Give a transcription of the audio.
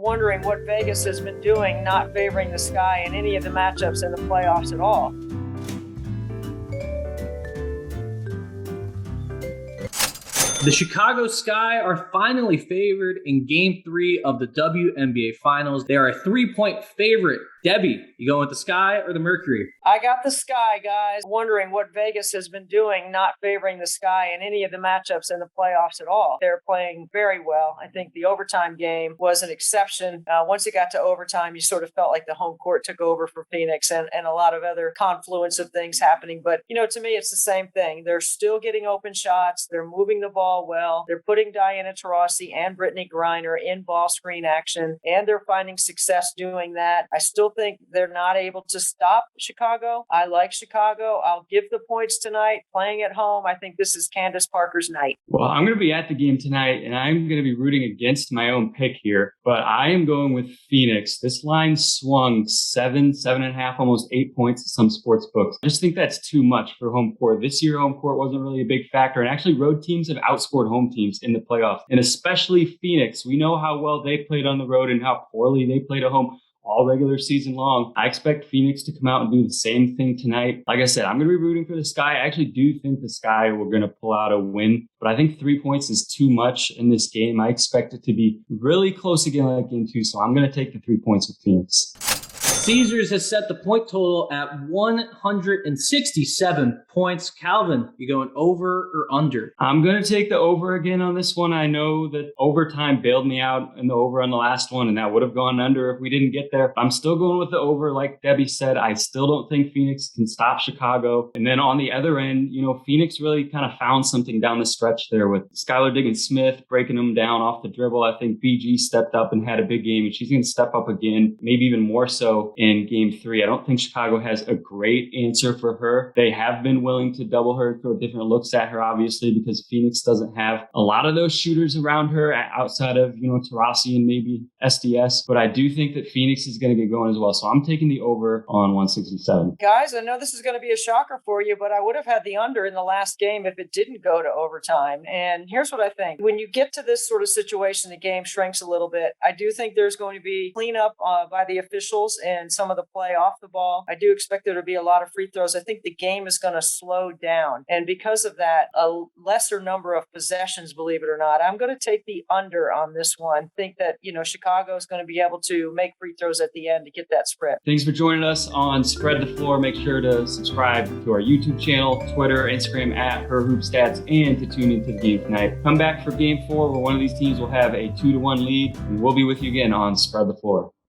wondering what Vegas has been doing, not favoring the Sky in any of the matchups in the playoffs at all. The Chicago Sky are finally favored in Game 3 of the WNBA Finals. They are a 3-point favorite. Debbie, you going with the Sky or the Mercury? I got the Sky, guys. Wondering what Vegas has been doing, not favoring the Sky in any of the matchups in the playoffs at all. They're playing very well. I think the overtime game was an exception. Once it got to overtime, you sort of felt like the home court took over for Phoenix and a lot of other confluence of things happening. But, to me, it's the same thing. They're still getting open shots. They're moving the ball well. They're putting Diana Taurasi and Brittney Griner in ball screen action, and they're finding success doing that. I still think they're not able to stop Chicago. I like Chicago. I'll give the points tonight. Playing at home, I think this is Candace Parker's night. Well, I'm going to be at the game tonight, and I'm going to be rooting against my own pick here, but I am going with Phoenix. This line swung 7.5, almost 8 points to some sports books. I just think that's too much for home court. This year, home court wasn't really a big factor, and actually road teams have outscored home teams in the playoffs, and especially Phoenix. We know how well they played on the road and how poorly they played at home all regular season long. I expect Phoenix to come out and do the same thing tonight. Like I said, I'm going to be rooting for the Sky. I actually do think the Sky were going to pull out a win, but I think 3 points is too much in this game. I expect it to be really close again like game 2, so I'm going to take the 3 points with Phoenix. Caesars has set the point total at 167 points. Calvin, you going over or under? I'm going to take the over again on this one. I know that overtime bailed me out in the over on the last one, and that would have gone under if we didn't get there. I'm still going with the over. Like Debbie said, I still don't think Phoenix can stop Chicago. And then on the other end, Phoenix really kind of found something down the stretch there with Skylar Diggins-Smith breaking them down off the dribble. I think BG stepped up and had a big game, and she's going to step up again, maybe even more so in game 3. I don't think Chicago has a great answer for her. They have been willing to double her, throw different looks at her, obviously, because Phoenix doesn't have a lot of those shooters around her outside of, Taurasi and maybe SDS. But I do think that Phoenix is going to get going as well. So I'm taking the over on 167. Guys, I know this is going to be a shocker for you, but I would have had the under in the last game if it didn't go to overtime. And here's what I think. When you get to this sort of situation, the game shrinks a little bit. I do think there's going to be cleanup by the officials and some of the play off the ball. I do expect there to be a lot of free throws. I think the game is going to slow down. And because of that, a lesser number of possessions, believe it or not. I'm going to take the under on this one. Think that, Chicago is going to be able to make free throws at the end to get that spread. Thanks for joining us on Spread the Floor. Make sure to subscribe to our YouTube channel, Twitter, Instagram at HerHoopStats, and to tune into the game tonight. Come back for game 4 where one of these teams will have a 2-1 lead, and we'll be with you again on Spread the Floor.